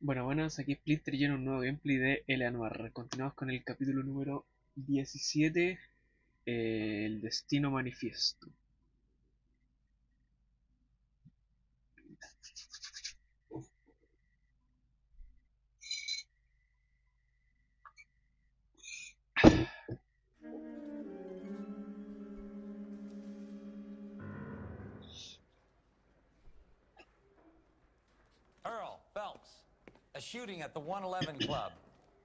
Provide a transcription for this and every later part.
Bueno, buenas, aquí SplinterG en un nuevo gameplay de NOIRE. Continuamos con el capítulo número 17, el destino manifiesto. Earl Phelps, a shooting at the 111 Club,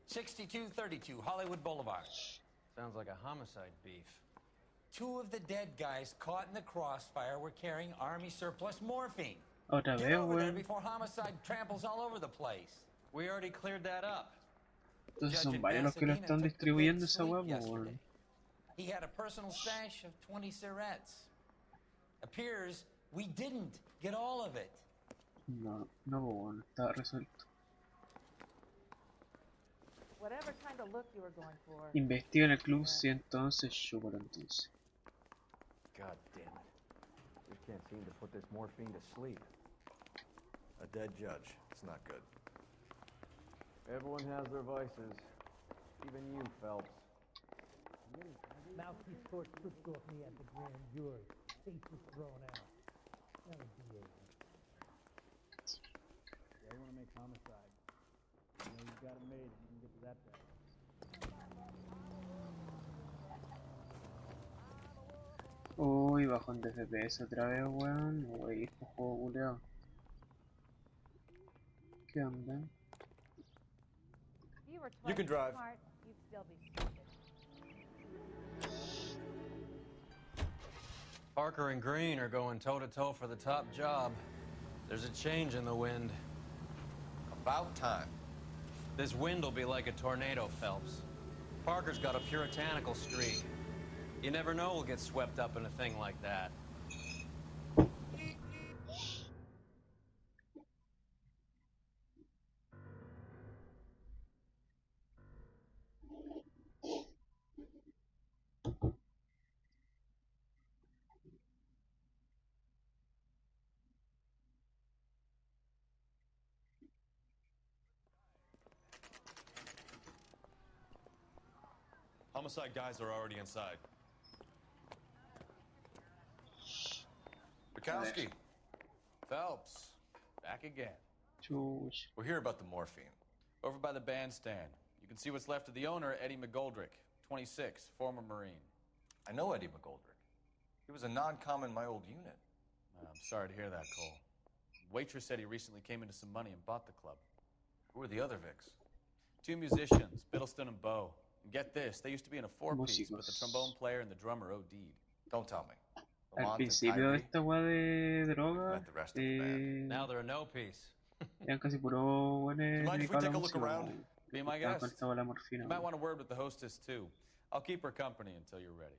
6232 Hollywood Boulevard. Sounds like a homicide beef. Two of the dead guys caught in the crossfire were carrying Army surplus morphine. Otra Get vez, over there weón. before homicide tramples all over the place. We already cleared that up. Entonces Judge son in varios los que lo Pasadena están took the distribuyendo big esa sleep weá, pues, yesterday. weón. He had a personal stash of 20 cigarettes. Appears we didn't get all of it. No, no, pues, weón, está resuelto. Whatever kind of look you were going for. Investiga en el club 111 Sugar, entonces. God damn it. We can't seem to put this morphine to sleep. A dead judge. It's not good. Everyone has their vices. Even you, Phelps. Mouthpiece court stripped off me at the grand jury. Face was thrown out. That was DA. Yeah, you want to make homicide. You know you've got it made. You can get to that day. Uy, bajón de FPS otra vez, weón. Uy, este juego culeado. ¿Qué onda? If you were You can twice drive. as smart, you'd still be stupid. Parker and Green are going toe-to-toe for the top job. There's a change in the wind. About time. This wind will be like a tornado, Phelps. Parker's got a puritanical streak. You never know we'll get swept up in a thing like that. Homicide guys are already inside. Bukowski. Phelps, back again. Chuch. We're here about the morphine. Over by the bandstand. You can see what's left of the owner, Eddie McGoldrick, 26, former Marine. I know Eddie McGoldrick. He was a non-com in my old unit. I'm sorry to hear that, Cole. Waitress said he recently came into some money and bought the club. Who are the other Vics? Two musicians, Biddleston and Bow. And get this, they used to be in a four-piece, but the Músicos. trombone player and the drummer OD'd. Don't tell me. Al Lamont and principio de Tyree esta weá de droga, met the rest of the band. Now they're a no-piece. eran casi puros buenos Mind if we dedicados a la take a look música, around? weón. Be my Estaban guest. con esta weá de la morfina, You might weón. want a word with the hostess, too. I'll keep her company until you're ready.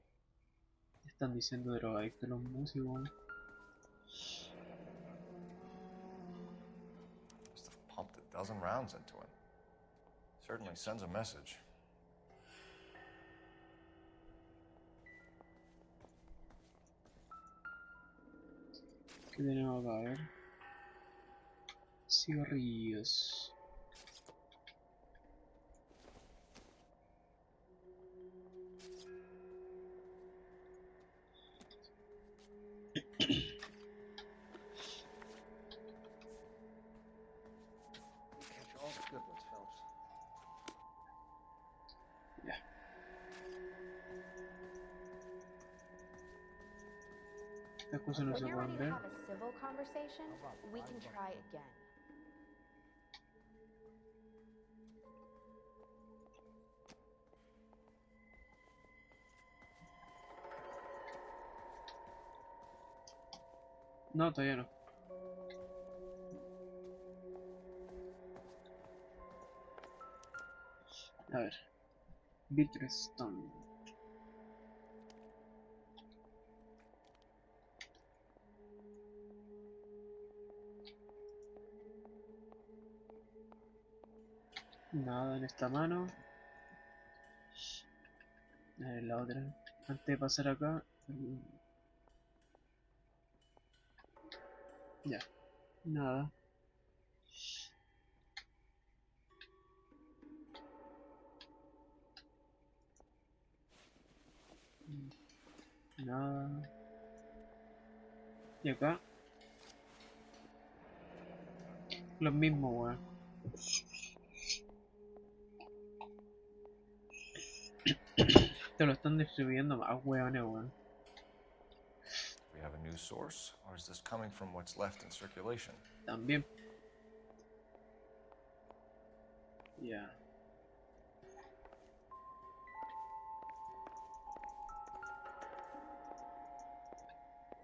Están diciendo drogadictos los músicos, weón. Must have pumped a dozen rounds into him. Certainly sends a message. ¿Qué tenemos acá? A ver. Cigarrillos. Catch all the good ones, Phelps. Ya. Estas cosas no When se you're pueden ready to ver. have a civil conversation, we can try again. No, todavía no. A ver. Bitterstone. Nada en esta mano. A ver la otra. Antes de pasar acá. Ya. Nada. Y acá los mismos, weón. Te lo están distribuyendo más, weones, weón. We have a new source, or is this coming from what's left in circulation? También. Ya.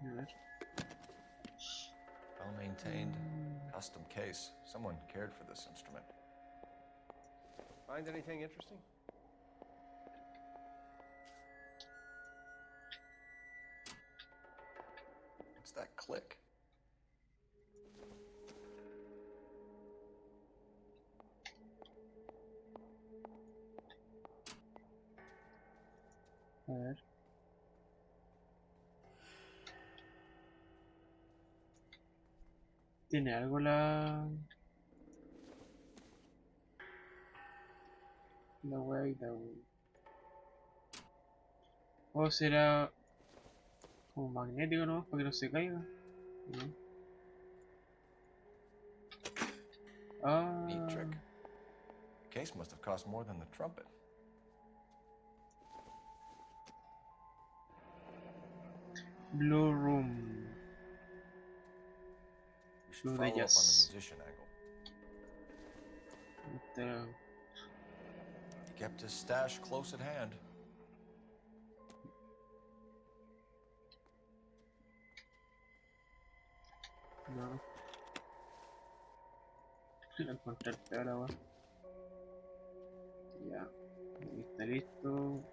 A ver. Well maintained, custom case. Someone cared for this instrument. Find anything interesting? What's that click? A ver. ¿Tiene algo la huevita, weón? ¿O será como magnético nomás para que no se caiga? ¿No? Neat trick. Ah, The case must have cost more than the trumpet. Blue Room. We should Blue follow up on the Jazz. musician angle. Este, He kept his stash close at hand. no. Lo encontré el peor ahora. Ya. Ahí está listo.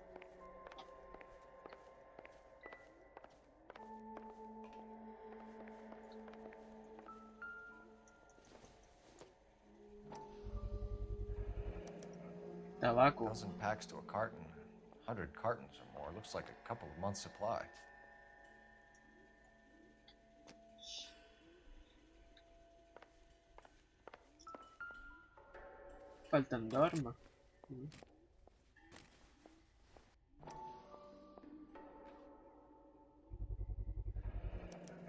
Tabaco. 1,000 packs to a carton. 100 cartons or more. Looks like a couple of months' supply. Faltan dos armas.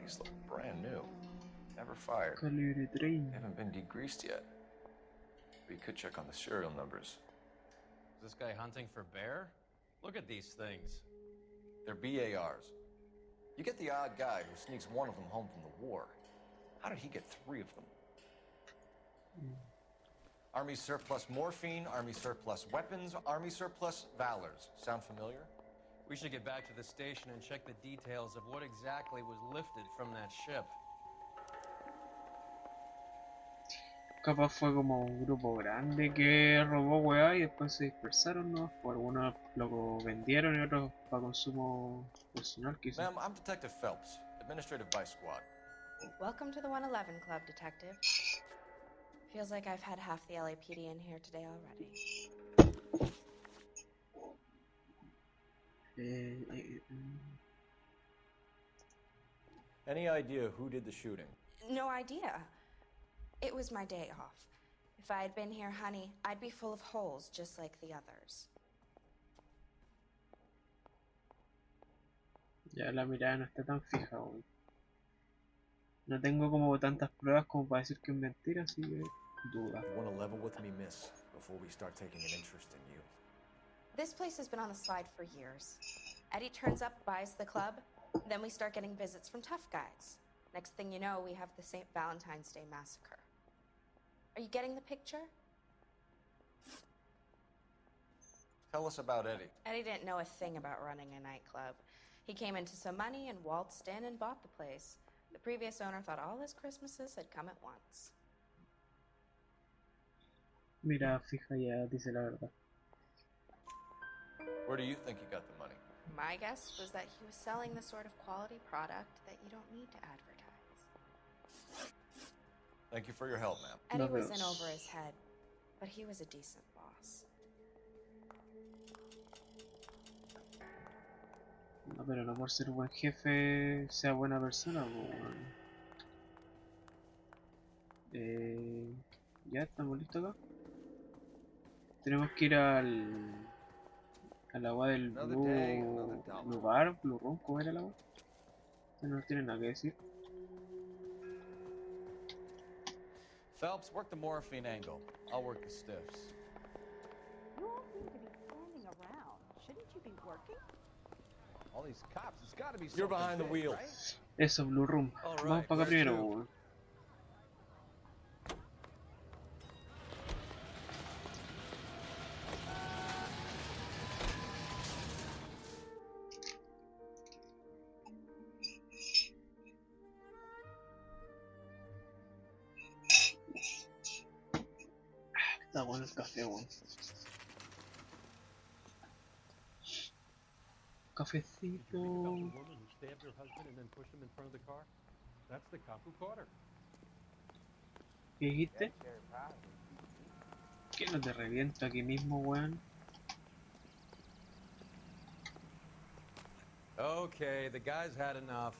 These look brand new. Never fired. Calibre 30. They haven't been degreased yet. We could check on the serial numbers. Is this guy hunting for bear? Look at these things. They're BARs. You get the odd guy who sneaks one of them home from the war. How did he get 3 of them? Army surplus morphine, Army surplus weapons, Army surplus valors. Sound familiar? We should get back to the station and check the details of what exactly was lifted from that ship. Capaz fue como un grupo grande que robó weá y después se dispersaron, ¿no? O algunos lo vendieron y otros para consumo personal, quizás. Ma'am, I'm Detective Phelps, Administrative Vice Squad. Welcome to the 111 Club, Detective. Feels like I've had half the LAPD in here today already. Any idea who did the shooting? No idea. It was my day off. If I had been here, honey, I'd be full of holes just like the others. Ya la mirada no está tan fija, weón. No tengo como tantas pruebas como para decir que es mentira, así que duda. You want to level with me, miss, before we start taking an interest in you. This place has been on the slide for years. Eddie turns up, buys the club, then we start getting visits from tough guys. Next thing you know, we have the St. Valentine's Day massacre. Are you getting the picture? Tell us about Eddie. Eddie didn't know a thing about running a nightclub. He came into some money and waltzed in and bought the place. The previous owner thought all his Christmases had come at once. Mira, fija ya dice la verdad. Where do you think he got the money? My guess was that he was selling the sort of quality product that you don't need to advertise. Thank you for your help, ma'am. Eddie was in vemos. over his head, but he was a decent boss. No, pero no por ser buen jefe sea buena persona, po, weón. Ya estamos listos acá. Tenemos que ir al agua del Another day, another Blue dollar. Bar, Blue Room, ¿cómo era el agua? No nos tiene nada que decir. Phelps, work the morphine angle. I'll work the stiffs. You all seem to be standing around. Shouldn't you be working? All these cops, it's gotta be You're something behind the big, wheel. right? Eso, Blue Room. All Vamos right, para acá where primero, to? weón. Está bueno el café, weón. Cafecito. woman who stabbed her husband and then pushed him in front of the car? That's the cop who caught her. ¿Qué dijiste? ¿Qué no te reviento aquí mismo, weón? Okay, the guy's had enough.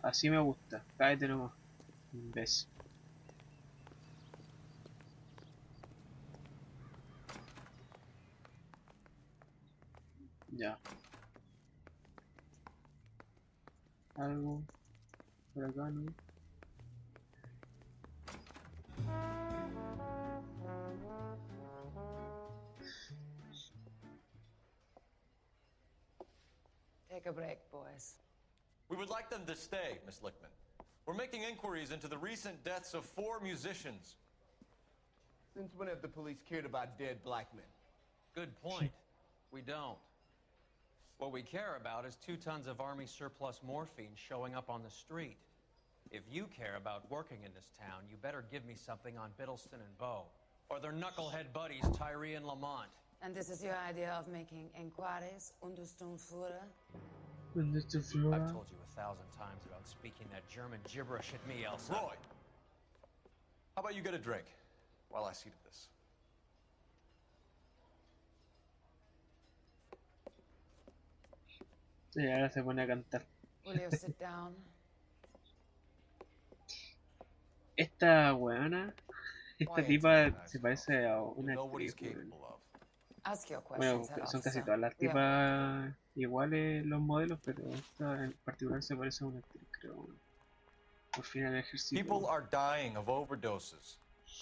Así me gusta. Cállate nomás. Imbécil. Ya. Algo por acá, ¿no? Take a break, boys. We would like them to stay, Miss Lickman. We're making inquiries into the recent deaths of 4 musicians. Since when have the police cared about dead black men? Good point. We don't. What we care about is 2 tons of Army surplus morphine showing up on the street. If you care about working in this town, you better give me something on Biddleston and Bow, or their knucklehead buddies Tyree and Lamont. And this is your idea of making inquiries, Unterstundenführer? I've told you 1,000 times about speaking that German gibberish at me, Elsa. Roy, how about you get a drink while I see to this? Y ahora se pone a cantar. Will you sit down? Esta weona, esta tipa se parece a You una know what he's actriz, weón. capable of. Ask your Bueno, questions, Herr son casi Officer. todas las We have tipas iguales los modelos, pero esta en particular se parece a una actriz, creo. Por fin el ejercicio. People are dying of overdoses.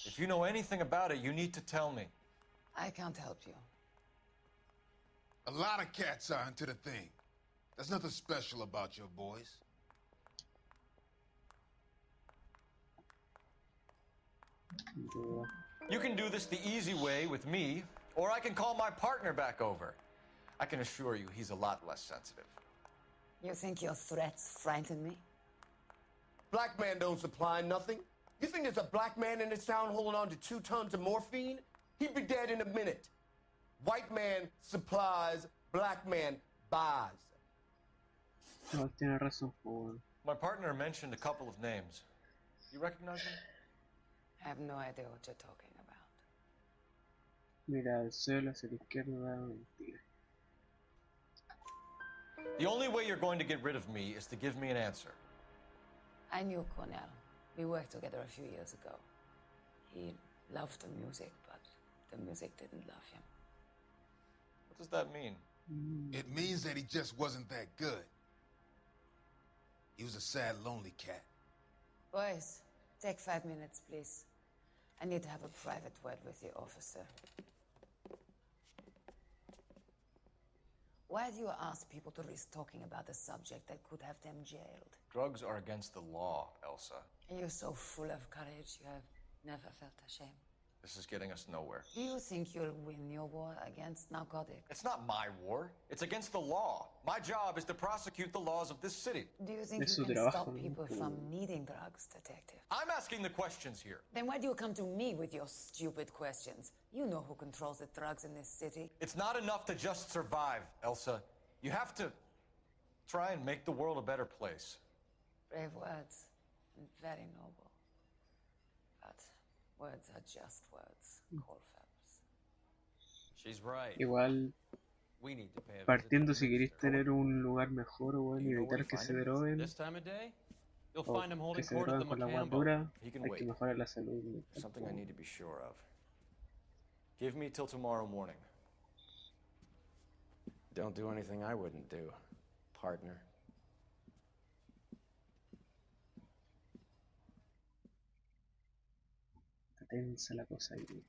If you know anything about it, you need to tell me. I can't help you. A lot of cats are into the thing. There's nothing special about your boys. You can do this the easy way with me, or I can call my partner back over. I can assure you he's a lot less sensitive. You think your threats frighten me? Black man don't supply nothing. You think there's a black man in this town holding on to 2 tons of morphine? He'd be dead in a minute. White man supplies, black man buys. No, tiene razón, weón. My partner mentioned a couple of names. You recognize them? I have no idea what you're talking about. Mira al suelo, hacia la izquierda, mentira. The only way you're going to get rid of me is to give me an answer. I knew Cornell. We worked together a few years ago. He loved the music, but the music didn't love him. What does that mean? It means that he just wasn't that good. He was a sad, lonely cat. Boys, take 5 minutes, please. I need to have a private word with the officer. Why do you ask people to risk talking about a subject that could have them jailed? Drugs are against the law, Elsa. And you're so full of courage, you have never felt ashamed. This is getting us nowhere. Do you think you'll win your war against narcotics? It's not my war. It's against the law. My job is to prosecute the laws of this city. Do you think Es you su can trabajo, stop ¿no? people from needing drugs, detective? I'm asking the questions here. Then why do you come to me with your stupid questions? You know who controls the drugs in this city. It's not enough to just survive, Elsa. You have to try and make the world a better place. Brave words, and very noble. But words are just words, Cole Phelps. She's right. Igual, We need to pay a visit partiendo, to si the queréis minister. tener un lugar mejor, weón, y You know where evitar to que find se him? droguen, This time of day, you'll o find him que holding se court at the droguen con la Macambo. guardura, He can hay que wait. mejorar la salud mental. Something I need to be sure of. Give me till tomorrow morning. Don't do anything I wouldn't do, partner. tensa la cosa ahí.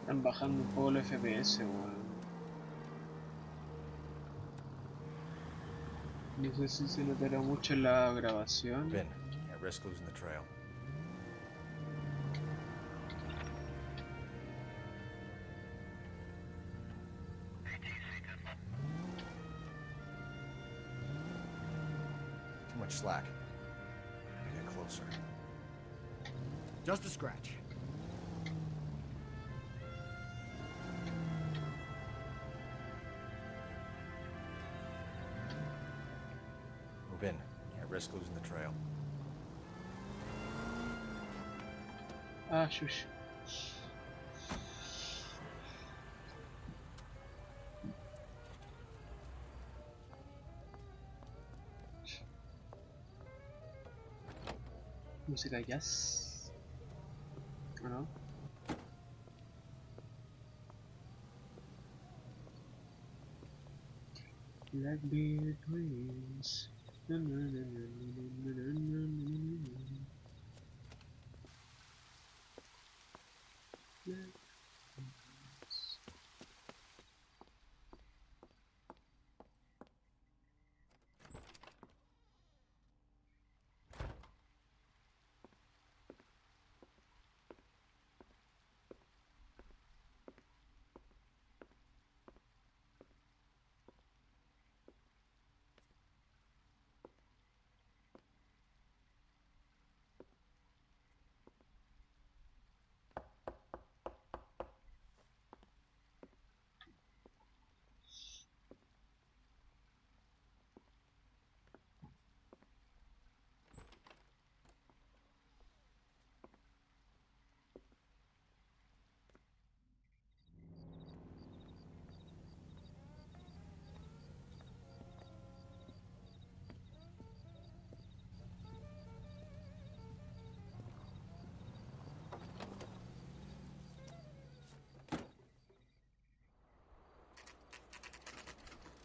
Están bajando un poco el FPS, weón. No sé si se notará mucho en la grabación. Ben, can't risk losing the trail. Too much slack. Gotta get closer. Just a scratch. Move in. Can't risk losing the trail. Ah, shush. Música jazz. ¿O no? Blackbeard Twins. Na, na, na, na, na, na, na, na, na. Black-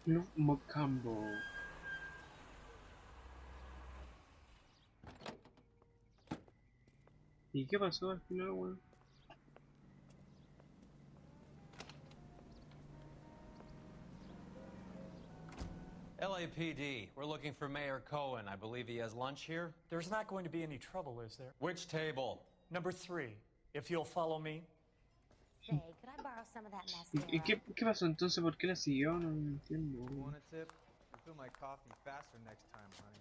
No, Mocambo. ¿Y qué pasó al final, weón? LAPD, we're looking for Mayor Cohen. I believe he has lunch here. There's not going to be any trouble, is there? Which table? Number 3, if you'll follow me. Say, could I borrow some of that ¿Y mascara? qué pasó entonces? ¿Por qué la siguió? No entiendo. You want a tip? Refill my coffee faster next time, honey.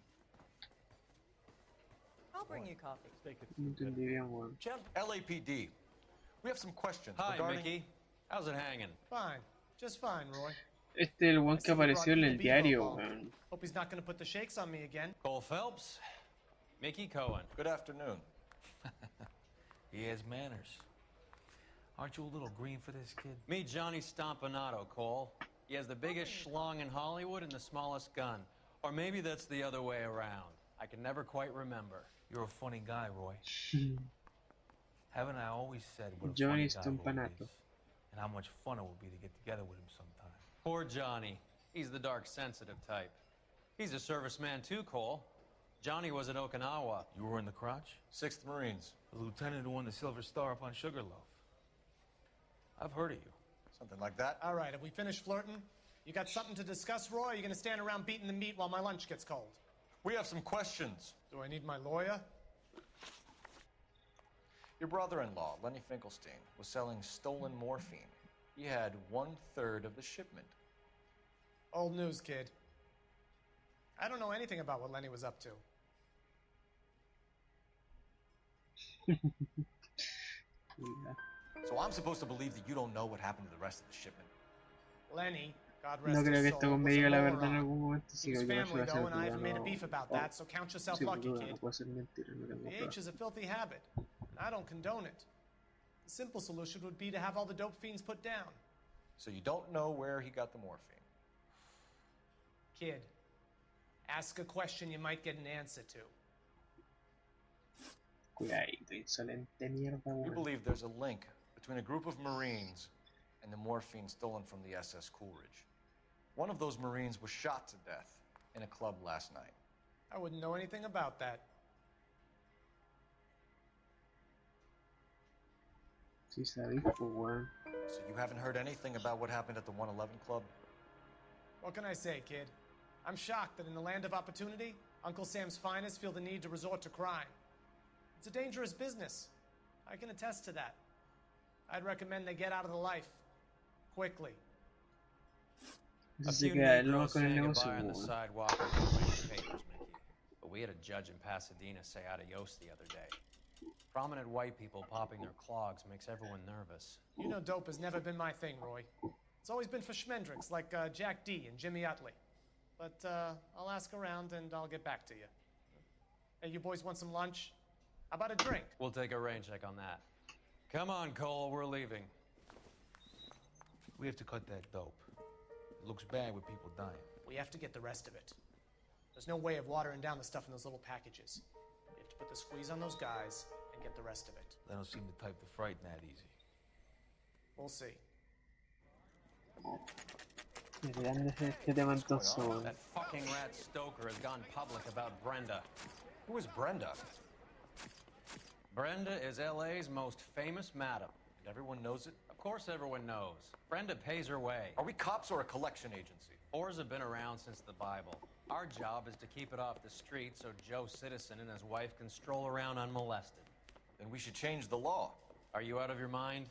I'll bring you coffee. No entendí bien, weón. LAPD. We have some questions Hi, regarding... Mickey. How's it hanging? Fine. Just fine, Roy. Este es el weón que apareció en el diario, weón. Hope he's not gonna put the shakes on me again. Cole Phelps, Mickey Cohen. Good afternoon. He has manners. Aren't you a little green for this kid? Meet Johnny Stompanato, Cole. He has the biggest schlong in Hollywood and the smallest gun. Or maybe that's the other way around. I can never quite remember. You're a funny guy, Roy. Haven't I always said what a Johnny funny guy Roy Stompanato. is, and how much fun it would be to get together with him sometime? Poor Johnny. He's the dark, sensitive type. He's a serviceman too, Cole. Johnny was at Okinawa. You were in the crotch? 6th Marines. The lieutenant who won the Silver Star up on Sugarloaf. I've heard of you. Something like that. All right, have we finished flirting? You got something to discuss, Roy? Or are you going to stand around beating the meat while my lunch gets cold? We have some questions. Do I need my lawyer? Your brother-in-law, Lenny Finkelstein, was selling stolen morphine. He had 1/3 of the shipment. Old news, kid. I don't know anything about what Lenny was up to. Yeah. So I'm supposed to believe that you don't know what happened to the rest of the shipment? Lenny, God No rest creo que his esto soul, me was a diga la verdad en moron. algún momento, sí He's que yo family, voy a though, ser and I haven't made a no. beef about that, so count yourself Sí, lucky, boludo, kid. no puede ser mentira, no tengo The pruebas. H is a filthy habit, and I don't condone it. The simple solution would be to have all the dope fiends put down. So you don't know where he got the morphine? Kid, ask a question you might get an answer to. Cuidadito, insolente mierda, You weón. believe there's a link between a group of Marines and the morphine stolen from the SS Coolidge. One of those Marines was shot to death in a club last night. I wouldn't know anything about that. Sí, sabéis, pues, weón. So you haven't heard anything about what happened at the 111 Club? What can I say, kid? I'm shocked that in the land of opportunity, Uncle Sam's finest feel the need to resort to crime. It's a dangerous business. I can attest to that. I'd recommend they get out of the life. Quickly. A Se few queda el Negroes loco en el saying negocio, goodbye on the weón. sidewalk are gonna make the papers, Mickey. But we had a judge in Pasadena say adios the other day. Prominent white people popping their clogs makes everyone nervous. You know dope has never been my thing, Roy. It's always been for schmendricks like Jack D. and Jimmy Utley. But I'll ask around and I'll get back to you. Hey, you boys want some lunch? How about a drink? We'll take a rain check on that. Come on, Cole, we're leaving. We have to cut that dope. It looks bad with people dying. We have to get the rest of it. There's no way of watering down the stuff in those little packages. We have to put the squeeze on those guys and get the rest of it. They don't seem the type to frighten that easy. We'll see. Grande este tema entonces, weón. That fucking rat Stoker has gone public about Brenda. Who is Brenda? Brenda is LA's most famous madam. And everyone knows it? Of course everyone knows. Brenda pays her way. Are we cops or a collection agency? Whores have been around since the Bible. Our job is to keep it off the street so Joe Citizen and his wife can stroll around unmolested. Then we should change the law. Are you out of your mind?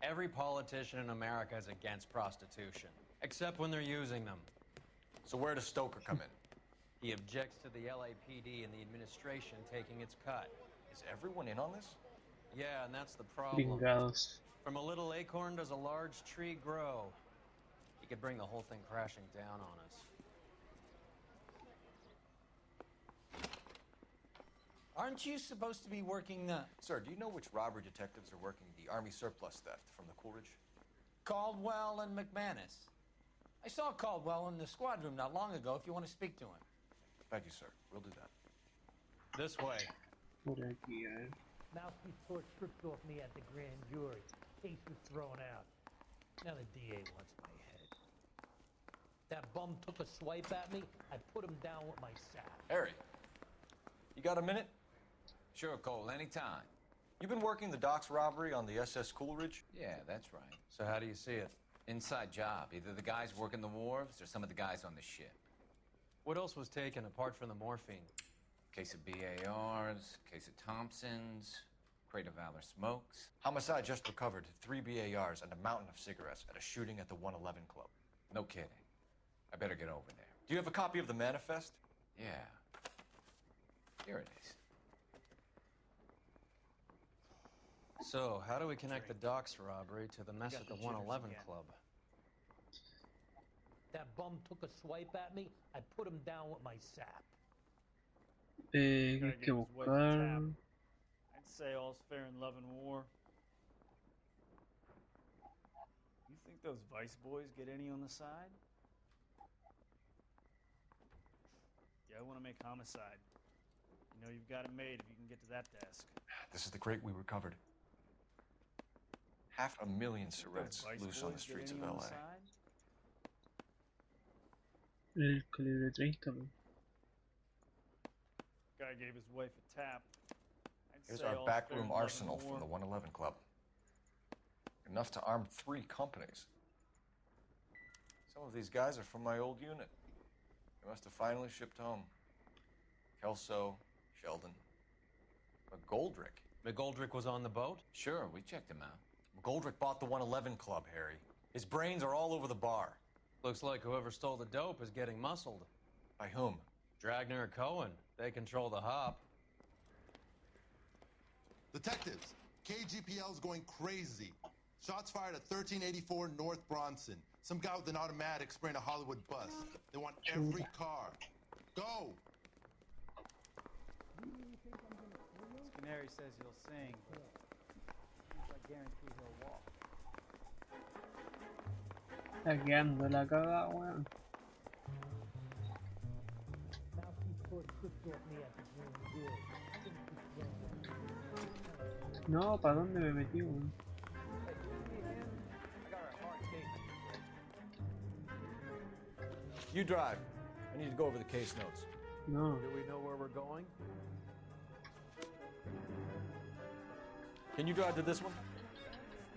Every politician in America is against prostitution, except when they're using them. So where does Stoker come in? He objects to the LAPD and the administration taking its cut. Is everyone in on this? Yeah, and that's the problem. Pringados. From a little acorn does a large tree grow. He could bring the whole thing crashing down on us. Aren't you supposed to be working the... Sir, do you know which robbery detectives are working the Army surplus theft from the Coolidge? Caldwell and McManus? I saw Caldwell in the squad room not long ago if you want to speak to him. Thank you, sir. We'll do that. This way. Por aquí, a ver. Mouthpiece torch stripped off me at the grand jury. Case was thrown out. Now the DA wants my head. That bum took a swipe at me. I put him down with my sack. Harry, you got a minute? Sure, Cole, anytime. You've been working the docks robbery on the SS Coolidge? Yeah, that's right. So how do you see it? Inside job. Either the guys working the wharves or some of the guys on the ship. What else was taken apart from the morphine? Case of BARs, case of Thompsons, crate of Valor smokes. Homicide just recovered 3 BARs and a mountain of cigarettes at a shooting at the 111 Club. No kidding. I better get over there. Do you have a copy of the manifest? Yeah. Here it is. So, how do we connect the docks robbery to the mess at the 111 Club? That bum took a swipe at me. I put him down with my sap. ¿Qué hay que buscar? I'd say all's fair in love and war. You think those Vice boys get any on the side? Yeah, I want to make homicide. You know you've got it made if you can get to that desk. This is the crate we recovered. 500,000 cigarettes Vice loose on the boys get streets of any on LA. the side? El calibre 30, po. Guy gave his wife a tap. I'd Here's say our all's backroom fair in love and arsenal war. from the 111 Club. Enough to arm 3 companies. Some of these guys are from my old unit. They must have finally shipped home. Kelso, Sheldon, McGoldrick. McGoldrick was on the boat? Sure, we checked him out. McGoldrick bought the 111 Club, Harry. His brains are all over the bar. Looks like whoever stole the dope is getting muscled. By whom? Dragner and Cohen. They control the hop. Detectives, KGPL's going crazy. Shots fired at 1384 North Bronson. Some guy with an automatic spraying a Hollywood bus. They want every car. Go! Canary says he'll sing. I guarantee he'll walk. Está quedando la cagada, weón. No, ¿para dónde me metí, weón? You drive. I need to go over the case notes. No. Do we know where we're going? Can you drive to this one?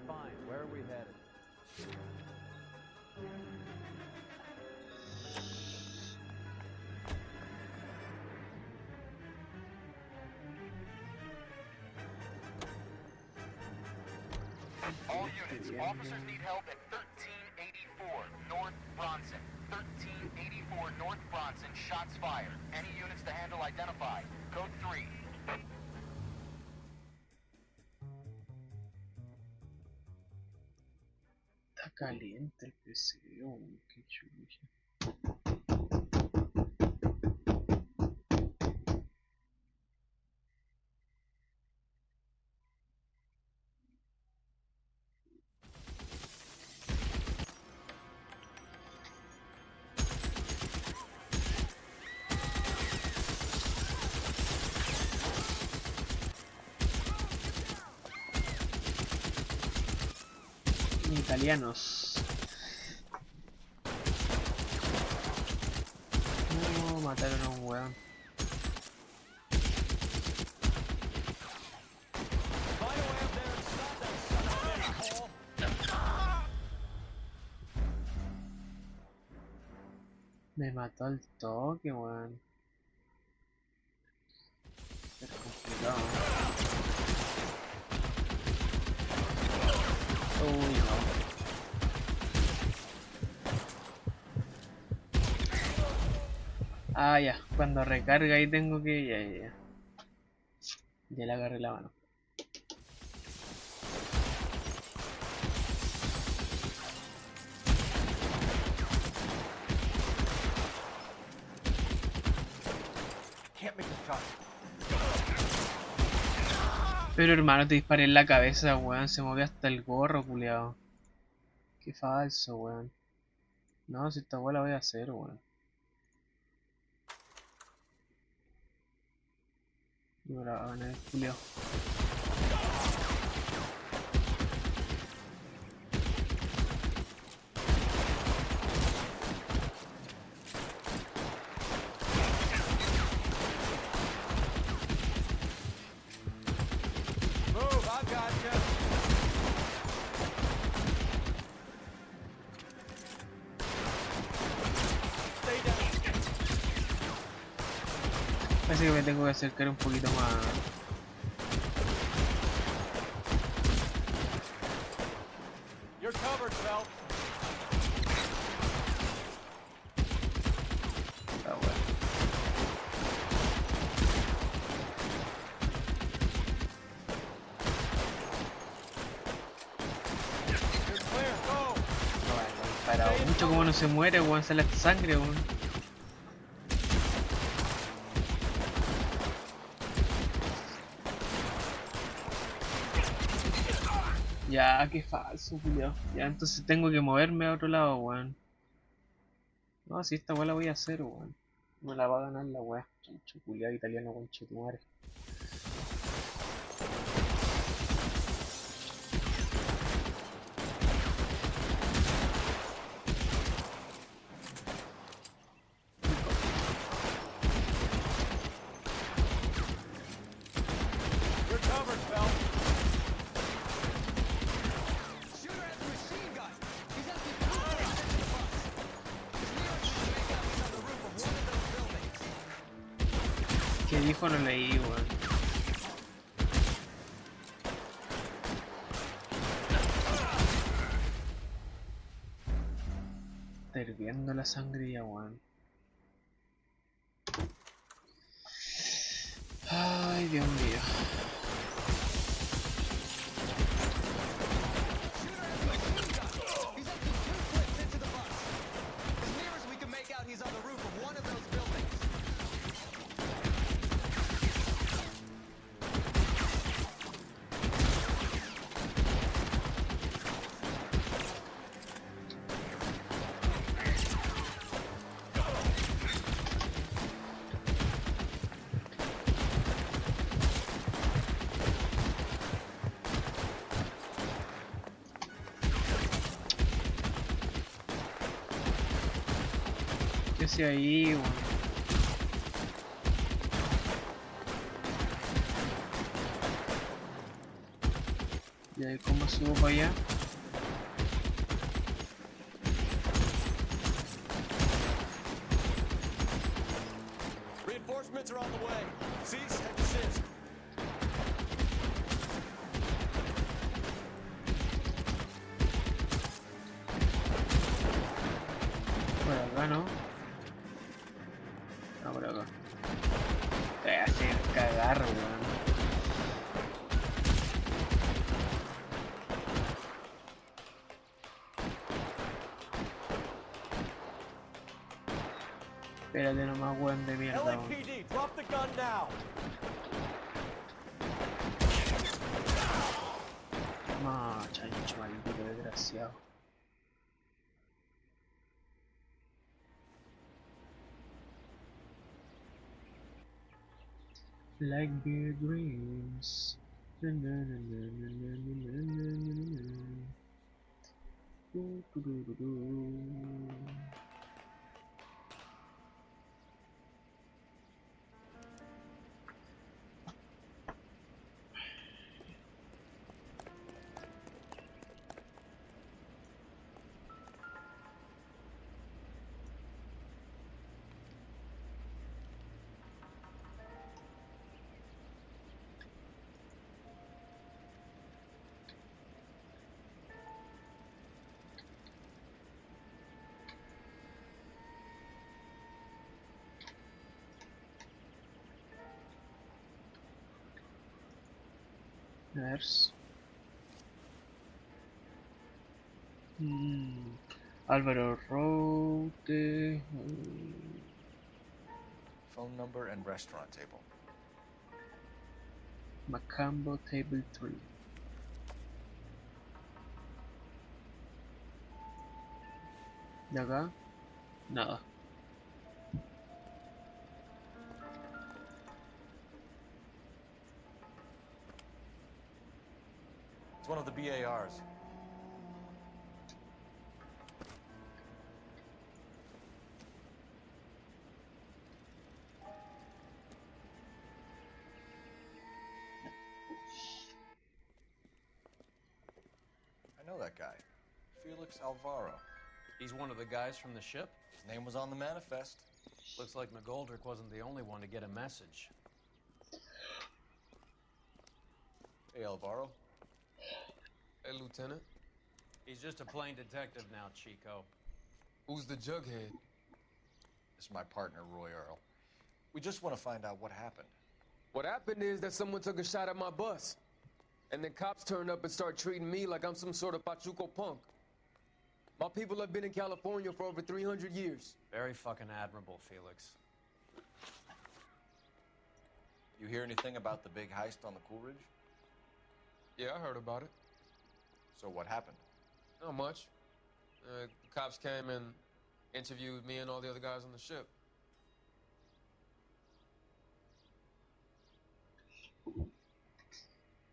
Fine, where are we headed? All units, officers need help at 1384 North Bronson. 1384 North Bronson, shots fired. Any units to handle identified. Code 3. Está caliente el PC, weón. Qué chucha. Italianos. No, mataron a un weón. Me mató al toque, weón. Es complicado. Uy, no. Ah, ya. Cuando recarga ahí tengo que... Ya. Ya le agarré la mano. Can't make this shot. Pero hermano, te disparé en la cabeza, weón. Se movió hasta el gorro, culiao. Qué falso, weón. No, si esta weá la voy a hacer, weón. No me la va a ganar el culiao. Move, I gotcha. Stay down. Parece que me tengo que acercar un poquito más. You're covered, Phelps. Está bueno. You're clear, go. Disparado mucho como no se muere, weón. Sale hasta sangre, weón. Ya, qué falso, culiao. Ya, entonces tengo que moverme a otro lado, weón. No, si esta weá la voy a hacer, weón. No la va a ganar la weá. Chucho, culiao italiano, conchetumare. dijo no leí, weón. Está hirviendo la sangre ya, weón. Ay, Dios mío. He's on the roof of one of those buildings. ¿Qué hacía ahí, weón? ¿Y ahí cómo subo para allá? Reinforcements are on the way. Cease and desist. Por acá, ¿no? No, por acá. Te voy a hacer cagar, weón. Espérate nomás, weón de mierda, weón. LAPD, drop the gun now. No, chancho, maldito desgraciado. Like beer dreams. Na, na, na, na, na, na, na, na, na, na. Do, do, do, do, do. Nurse. Álvaro Rote. Phone number and restaurant table. Macambo Table 3. ¿De acá? Nada. It's one of the BARs. I know that guy. Felix Alvaro. He's one of the guys from the ship? His name was on the manifest. Looks like McGoldrick wasn't the only one to get a message. Hey, Alvaro. Hey, Lieutenant. He's just a plain detective now, Chico. Who's the jughead? This is my partner, Roy Earl. We just want to find out what happened. What happened is that someone took a shot at my bus. And then cops turned up and start treating me like I'm some sort of Pachuco punk. My people have been in California for over 300 years. Very fucking admirable, Felix. You hear anything about the big heist on the Coolidge? Yeah, I heard about it. So what happened? Not much. Cops came and interviewed me and all the other guys on the ship.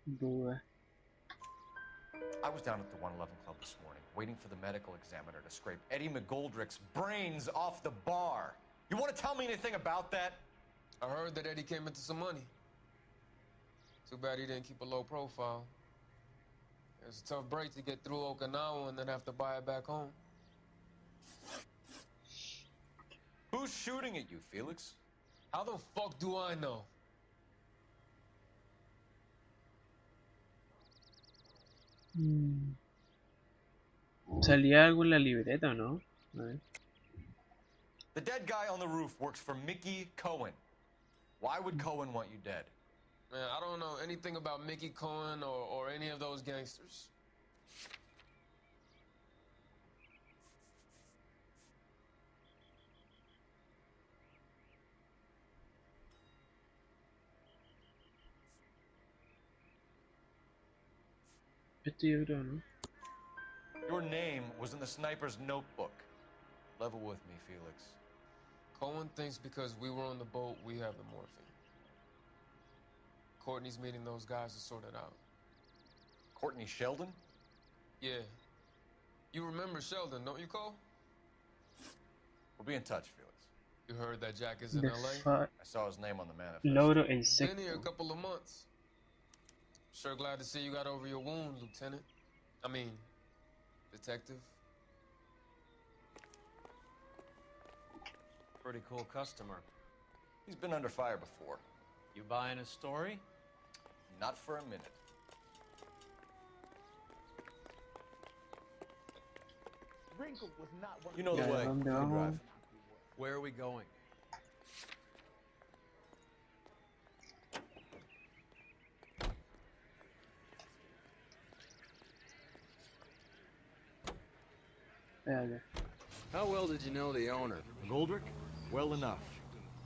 Boy. I was down at the 111 Club this morning, waiting for the medical examiner to scrape Eddie McGoldrick's brains off the bar. You want to tell me anything about that? I heard that Eddie came into some money. Too bad he didn't keep a low profile. It was a tough break to get through Okinawa and then have to buy it back home. Who's shooting at you, Felix? How the fuck do I know? Mm. ¿Salía algo en la libreta o no? A ver. The dead guy on the roof works for Mickey Cohen. Why would Cohen want you dead? Man, I don't know anything about Mickey Cohen or any of those gangsters. Este yo creo, ¿no? Your name was in the sniper's notebook. Level with me, Felix. Cohen thinks because we were on the boat, we have the morphine. Courtney's meeting those guys to sort it out. Courtney Sheldon? Yeah. You remember Sheldon, don't you, Cole? We'll be in touch, Felix. You heard that Jack is in The LA? fuck? I saw his name on the manifest. Logro Been insecto. here a couple of months. Sure glad to see you got over your wound, Lieutenant. I mean, Detective. Pretty cool customer. He's been under fire before. You buying his story? Not for a minute. You know the way. You can drive. Where are we going? Espérate. How well did you know the owner? Goldrick? Well enough.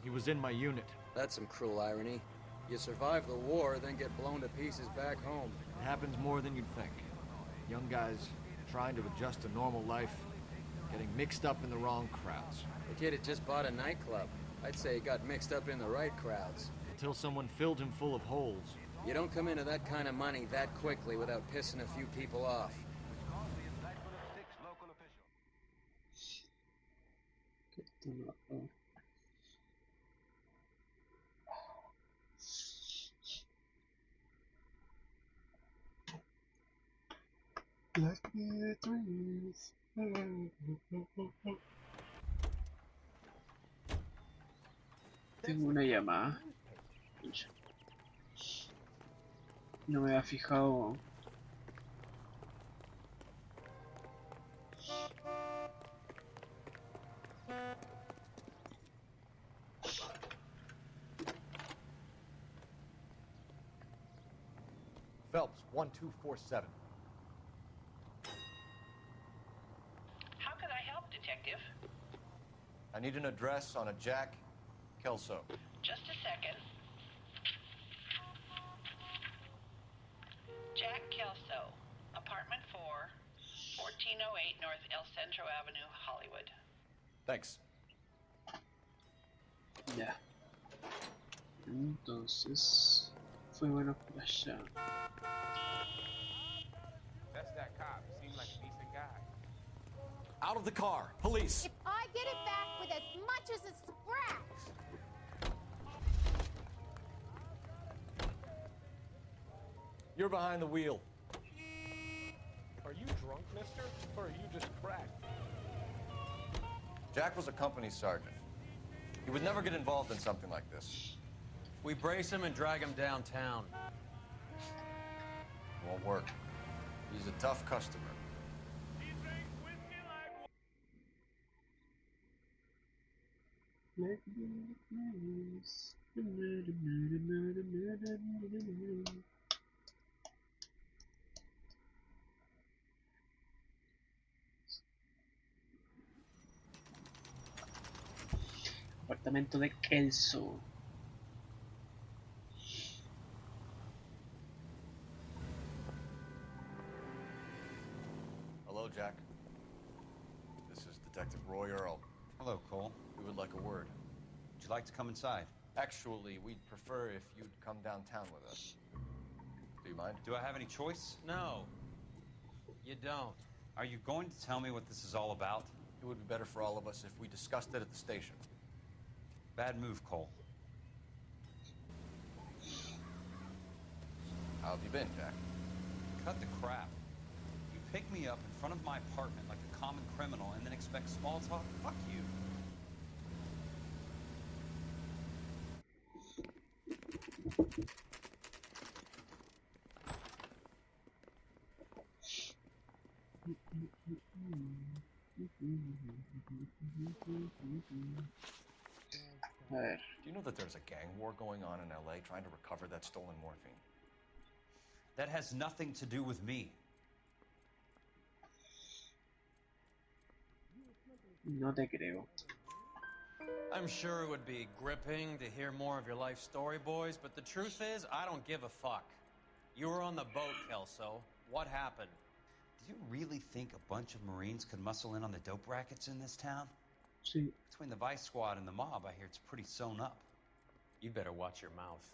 He was in my unit. That's some cruel irony. You survive the war, then get blown to pieces back home. It happens more than you'd think. Young guys trying to adjust to normal life, getting mixed up in the wrong crowds. The kid had just bought a nightclub. I'd say he got mixed up in the right crowds. Until someone filled him full of holes. You don't come into that kind of money that quickly without pissing a few people off. Like the dreams. Tengo una llamada. No me había fijado. Phelps, 1247. How can I help, Detective? I need an address on a Jack Kelso. Just a second. Jack Kelso, apartment 4, 1408 North El Centro Avenue, Hollywood. Thanks. Ya. Entonces, fue bueno por allá. That's that cop. Seemed like a decent guy. Out of the car. Police. If I get it back with as much as a scratch. You're behind the wheel. Are you drunk, mister? Or are you just cracked? Jack was a company sergeant. He would never get involved in something like this. We brace him and drag him downtown. It won't work. He's a tough customer. Apartamento de Kelso. Hello, Jack. This is Detective Roy Earl. Hello, Cole. We would like a word. Would you like to come inside? Actually, we'd prefer if you'd come downtown with us. Do you mind? Do I have any choice? No. You don't. Are you going to tell me what this is all about? It would be better for all of us if we discussed it at the station. Bad move, Cole. How have you been, Jack? Cut the crap. You pick me up in front of my apartment like a common criminal and then expect small talk? Fuck you. A ver. Do you know that there's a gang war going on in LA trying to recover that stolen morphine? That has nothing to do with me. No te creo. I'm sure it would be gripping to hear more of your life story, boys, but the truth is, I don't give a fuck. You were on the boat, Kelso. What happened? Do you really think a bunch of Marines could muscle in on the dope rackets in this town? Sí. Between the Vice Squad and the mob, I hear it's pretty sewn up. You better watch your mouth.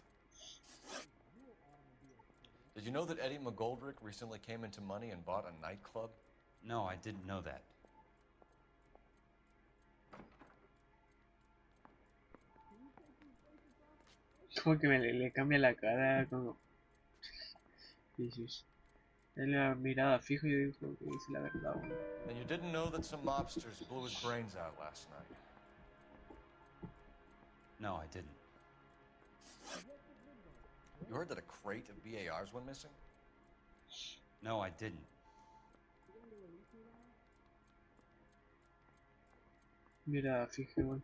Did you know that Eddie McGoldrick recently came into money and bought a nightclub? No, I didn't know that. Como que le cambia la cara, como... Jesus. Él la mirada fijo y yo digo que dice la verdad, weón. And you didn't know that some mobsters blew his brains out last night? No, I didn't. You heard that a crate of BARs went missing? No, I didn't. Mirada fija, weón.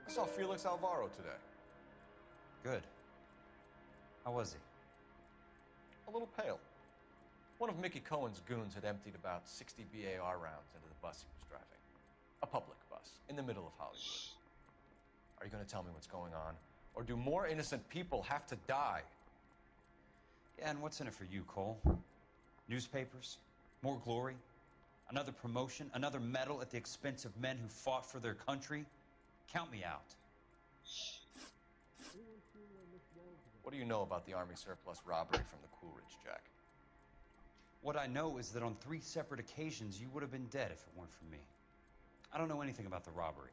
I saw Felix Alvaro today. Good. How was he? A little pale. One of Mickey Cohen's goons had emptied about 60 BAR rounds into the bus he was driving. A public bus, in the middle of Hollywood. Are you going to tell me what's going on? Or do more innocent people have to die? Yeah, and what's in it for you, Cole? Newspapers? More glory? Another promotion? Another medal at the expense of men who fought for their country? Count me out. What do you know about the Army surplus robbery from the Coolidge, Jack? What I know is that on 3 separate occasions, you would have been dead if it weren't for me. I don't know anything about the robbery.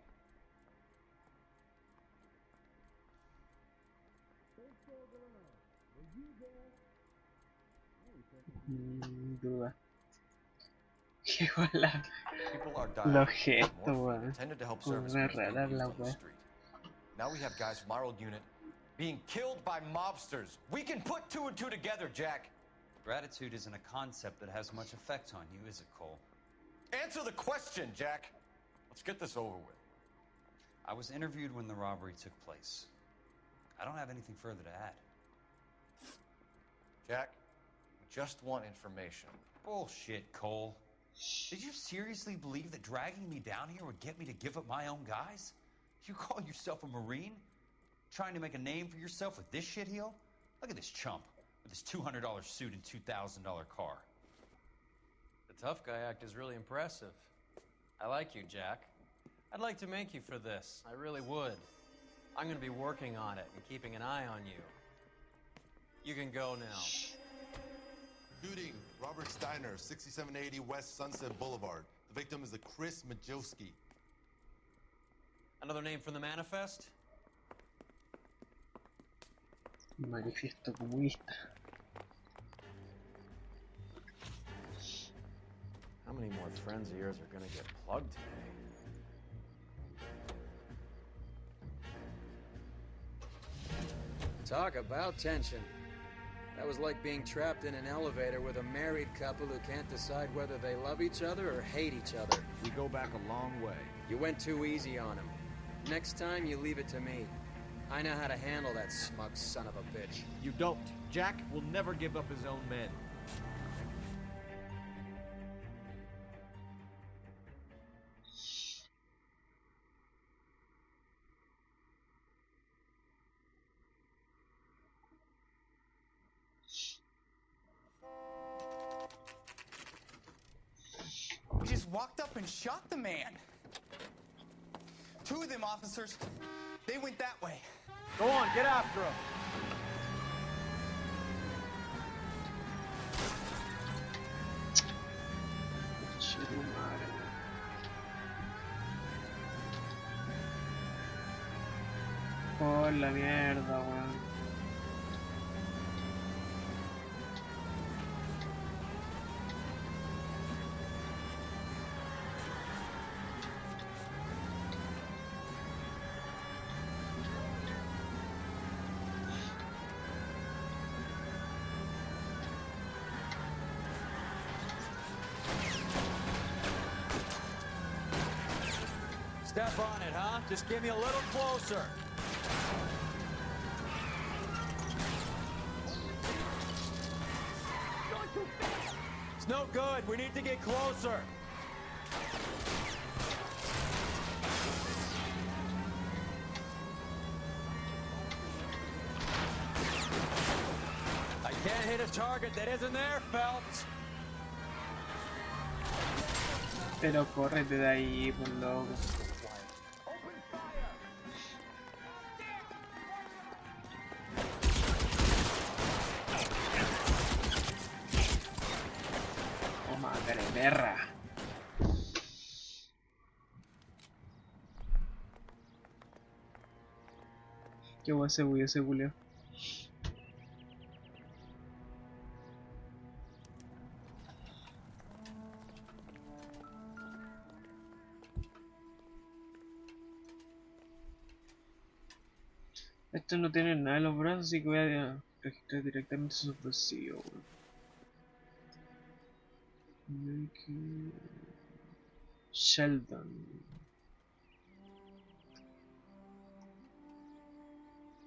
Duda. Qué bola. People are dying. Los gestos, Morphine weón. intended to help Como servicemen being raras used la on the weá. street. Now we have guys from our old unit being killed by mobsters. We can put 2 and 2 together, Jack. Gratitude isn't a concept that has much effect on you, is it, Cole? Answer the question, Jack. Let's get this over with. I was interviewed when the robbery took place. I don't have anything further to add. Jack, we just want information. Bullshit, Cole. Did you seriously believe that dragging me down here would get me to give up my own guys? You call yourself a Marine? Trying to make a name for yourself with this shitheel? Look at this chump with his $200 suit and $2,000 car. The tough guy act is really impressive. I like you, Jack. I'd like to make you for this. I really would. I'm going to be working on it and keeping an eye on you. You can go now. Shooting, Robert Steiner, 6780 West Sunset Boulevard. The victim is a Chris Majowski. Another name from the manifest? Manifiesto comunista. How many more friends of yours are going to get plugged today? Talk about tension. That was like being trapped in an elevator with a married couple who can't decide whether they love each other or hate each other. We go back a long way. You went too easy on him. Next time, you leave it to me. I know how to handle that smug son of a bitch. You don't. Jack will never give up his own men. We just walked up and shot the man. 2 of them officers, they went that way. Go on, get after him. Por la mierda, weón. Step on it, huh? Just give me a little closer. It's no good. We need to get closer. I can't hit a target that isn't there, Phelps. Pero córrete de ahí, por loco. Toma, cara de perra. Qué guay ese culeo. Estos no tienen nada en los brazos, así que voy a registrar directamente sus bolsillos, weón. Sheldon.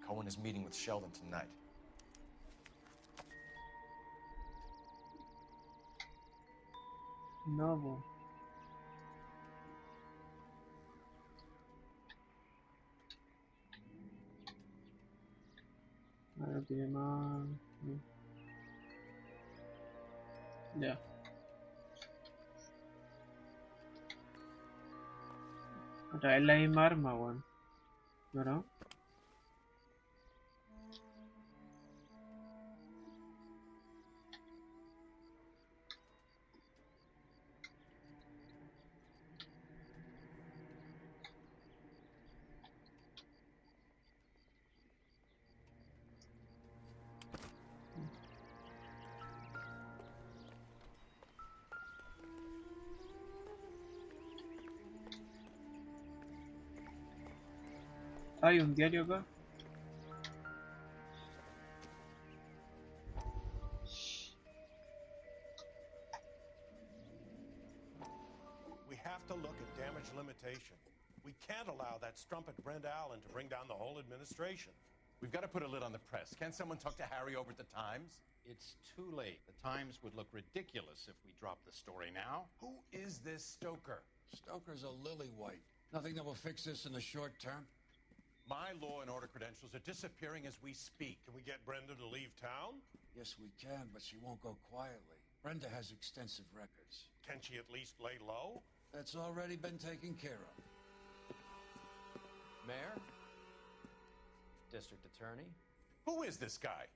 Cohen is meeting with Sheldon tonight. No, po. No tiene más. No. Ya. Otra vez la misma arma, weón. ¿No? Hay un diario acá. We have to look at damage limitation. We can't allow that strumpet Brent Allen to bring down the whole administration. We've got to put a lid on the press. Can't someone talk to Harry over at the Times? It's too late. The Times would look ridiculous if we dropped the story now. Who is this Stoker? Stoker's a lily-white. Nothing that will fix this in the short term. My law and order credentials are disappearing as we speak. Can we get Brenda to leave town? Yes, we can, but she won't go quietly. Brenda has extensive records. Can she at least lay low? That's already been taken care of. Mayor? District Attorney? Who is this guy?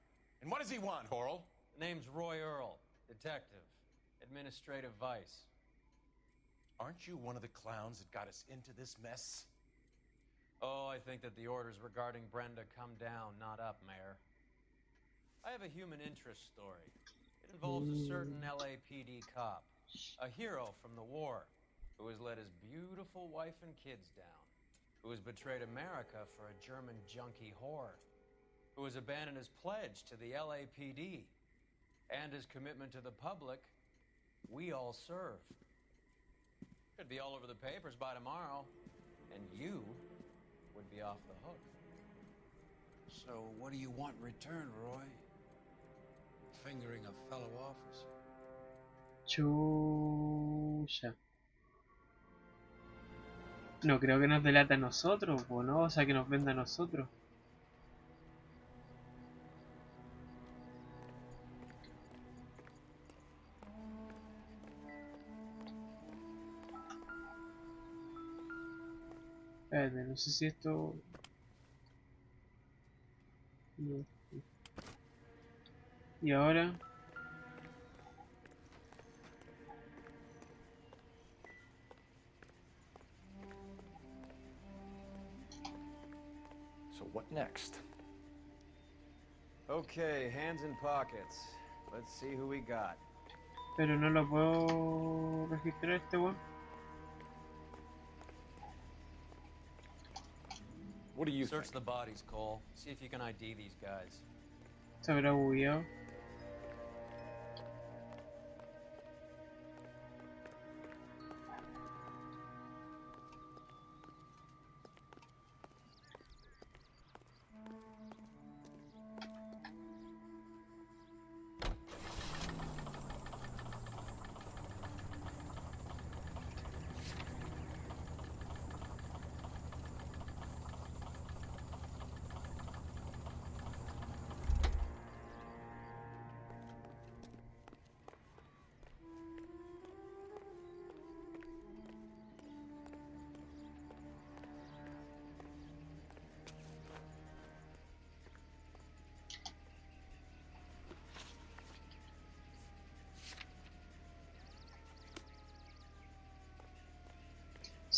And what does he want, Horrell? The name's Roy Earl, detective, administrative vice. Aren't you one of the clowns that got us into this mess? Oh, I think that the orders regarding Brenda come down, not up, Mayor. I have a human interest story. It involves a certain LAPD cop, a hero from the war, who has let his beautiful wife and kids down, who has betrayed America for a German junkie whore, who has abandoned his pledge to the LAPD and his commitment to the public. We all serve. Could be all over the papers by tomorrow, and you would be off the hook. So what do you want in return, Roy? Fingering a fellow officer. Chucha. No creo que nos delata a nosotros, ¿o no? O sea, que nos venda a nosotros. Espérate, no sé si esto... No. Y ahora... So what next? Okay, hands in pockets. Let's see who we got. Pero no lo puedo registrar este weón. What do you Search the bodies, Cole. See if you can ID these guys. Se habrá bugueado.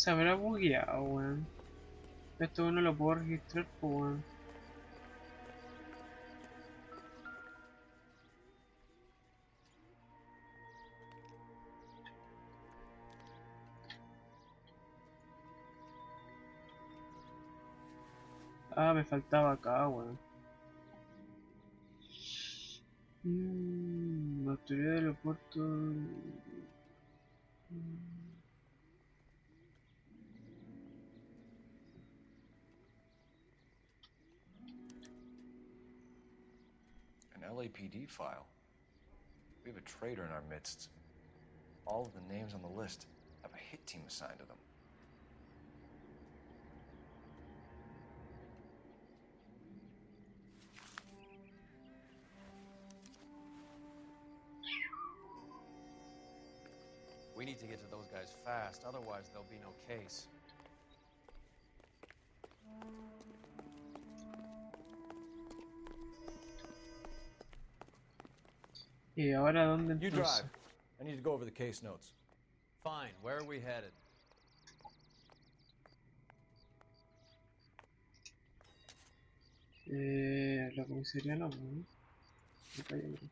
Se habrá bugueado, weón. Esto no lo puedo registrar, pues, weón. Ah, me faltaba acá, weón. Autoridad del aeropuerto. An LAPD file. We have a traitor in our midst. All of the names on the list have a hit team assigned to them. We need to get to those guys fast, otherwise there'll be no case. ¿Y ahora dónde You entonces? drive. I need to go over the case notes. Fine, where are we headed? La comisaría no, ¿no? Acá hay otro.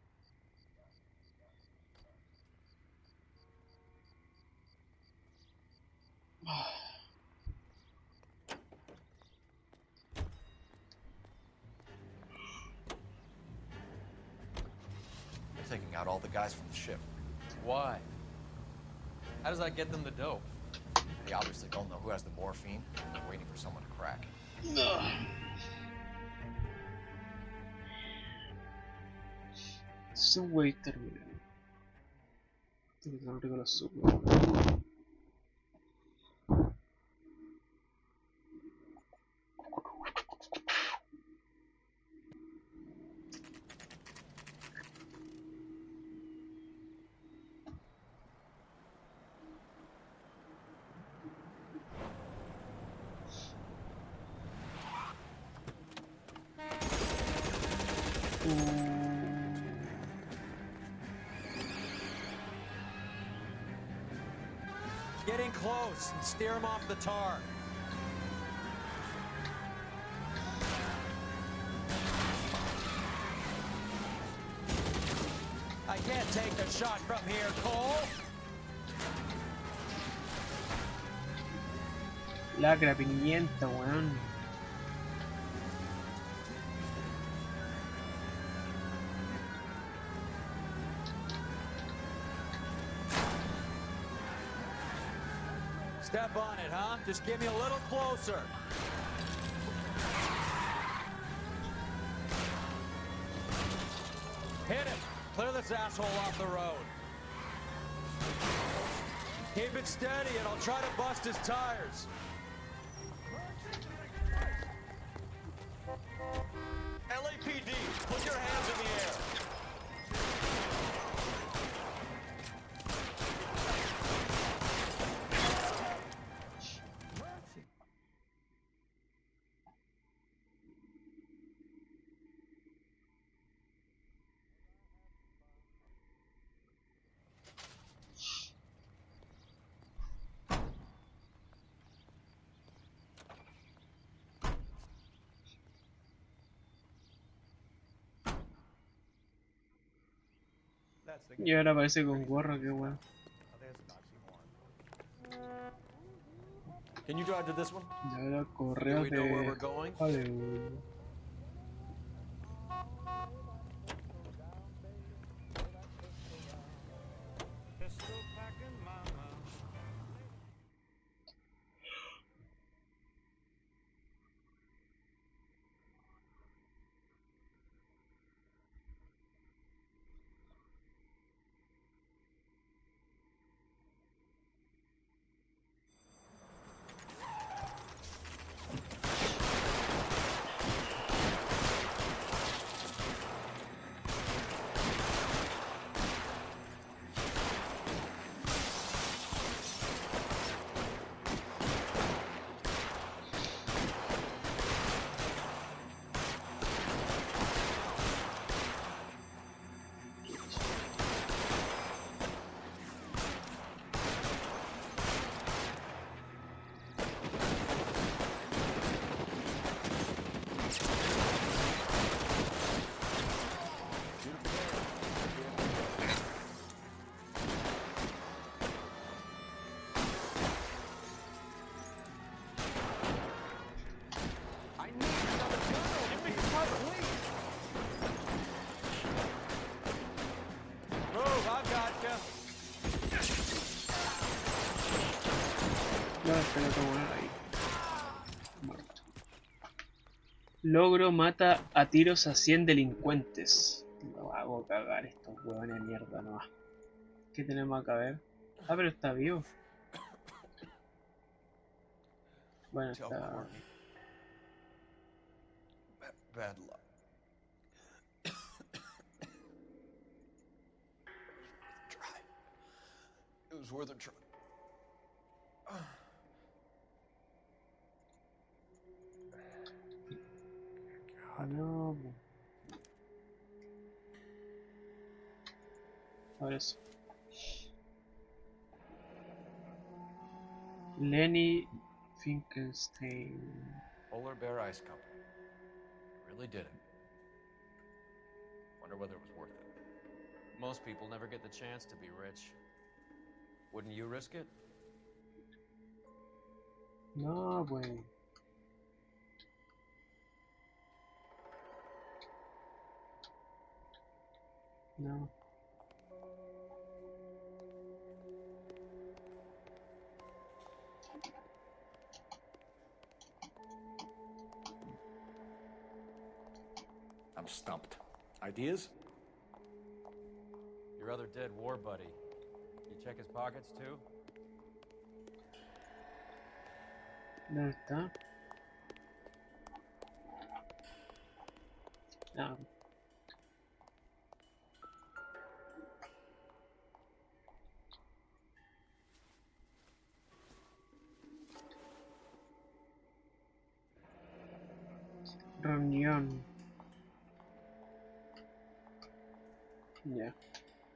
They're taking out all the guys from the ship. Why? How does that get them the dope? They obviously don't know who has the morphine. They're waiting for someone to crack. Subway terminal. Tengo que abrir con la subway. Get in close and steer them off the tar. I can't take the shot from here, Cole. Lacra pimienta, weón. Step on it, huh? Just get me a little closer. Hit it. Clear this asshole off the road. Keep it steady and I'll try to bust his tires. LAPD, put your hands in the air. Y ahora aparece con gorro, qué weón. Can you drive to this one? Y ahora correo de Hollywood. weón ahí. Muerto. Logro mata a tiros a 100 delincuentes. No hago cagar estos huevones de mierda nomás. ¿Qué tenemos acá a ver? Ah, pero está vivo. Bueno, está... Bad luck. It was worth a try. No. Ahora sí. Lenny Finkelstein. Polar Bear Ice Company. Really did it. Wonder whether it was worth it. Most people never get the chance to be rich. Wouldn't you risk it? No, güey. No. I'm stumped. Ideas? Your other dead war buddy. You check his pockets too? ¿Dónde está? Ah. Reunión. Yeah.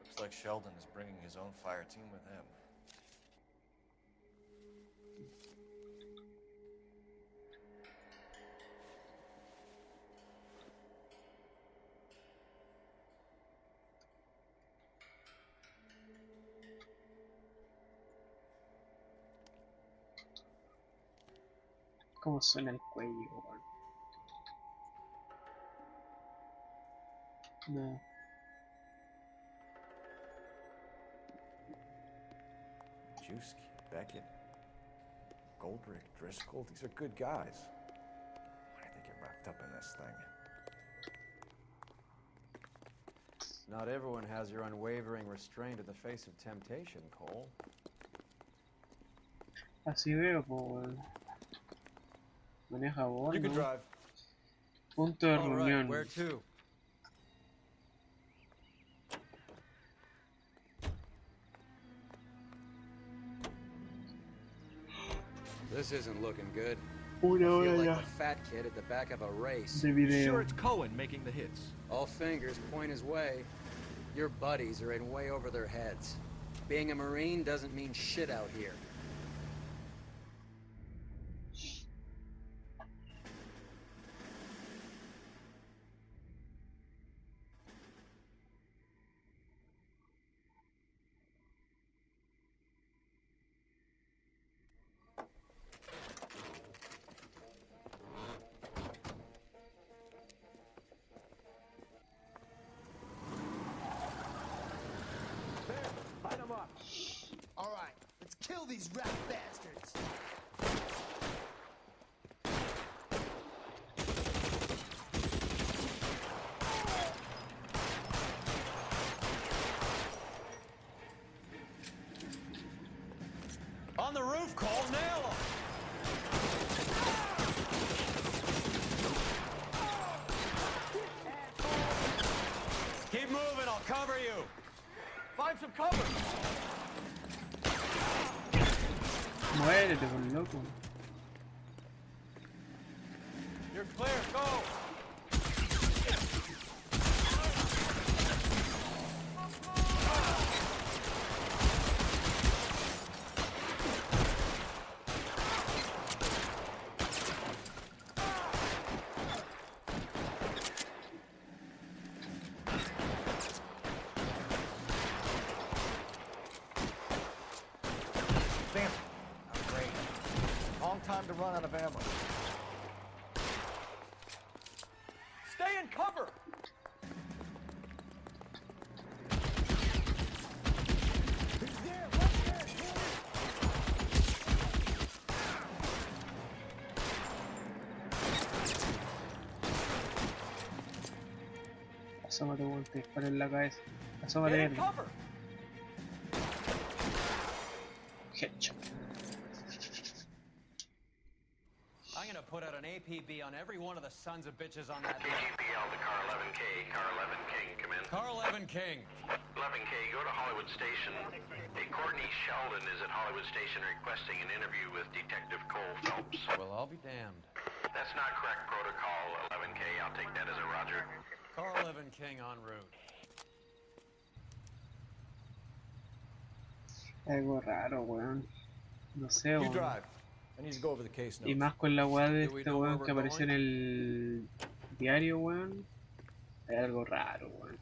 Looks like Sheldon is bringing his own fire team with him. ¿Cómo suena el cuello, weón? No. Juski, Beckett, Goldrick, Driscoll, these are good guys. Why did they get wrapped up in this thing? Not everyone has your unwavering restraint in the face of temptation, Cole. Así veo, pues, weón. Maneja vos, You can ¿no? drive. Punto de All right, reunión. where to? This isn't looking good. Una I hora feel like ya. the fat kid at the back of a race. De video. Sure, it's Cohen making the hits. All fingers point his way. Your buddies are in way over their heads. Being a Marine doesn't mean shit out here. Line 'em up. All right, let's kill these rat bastards. On the roof, Cole, nail him! Keep moving, I'll cover you. Find some cover. Muérete, por loco. You're clear, go! Damn it. Great. Long time to run out of ammo. Asómate, weón, te disparo en la cabeza. Asómate, Get in verga. cover! Headshot. I'm gonna put out an APB on every one of the sons of bitches on that list. KGPL to Car 11K. Car 11 King, come in. Car 11 King. 11K, go to Hollywood Station. Hey, Courtney Sheldon is at Hollywood Station requesting an interview with Detective Cole Phelps. Well, I'll be damned. That's not correct protocol, 11K. I'll take that as a roger. Car 11 King en route. Algo raro, weón. No sé, You weón. drive. I need to go over the case Y notes. más con la weá de Do we este know where weón que we're apareció en el diario, weón. Hay algo raro, weón.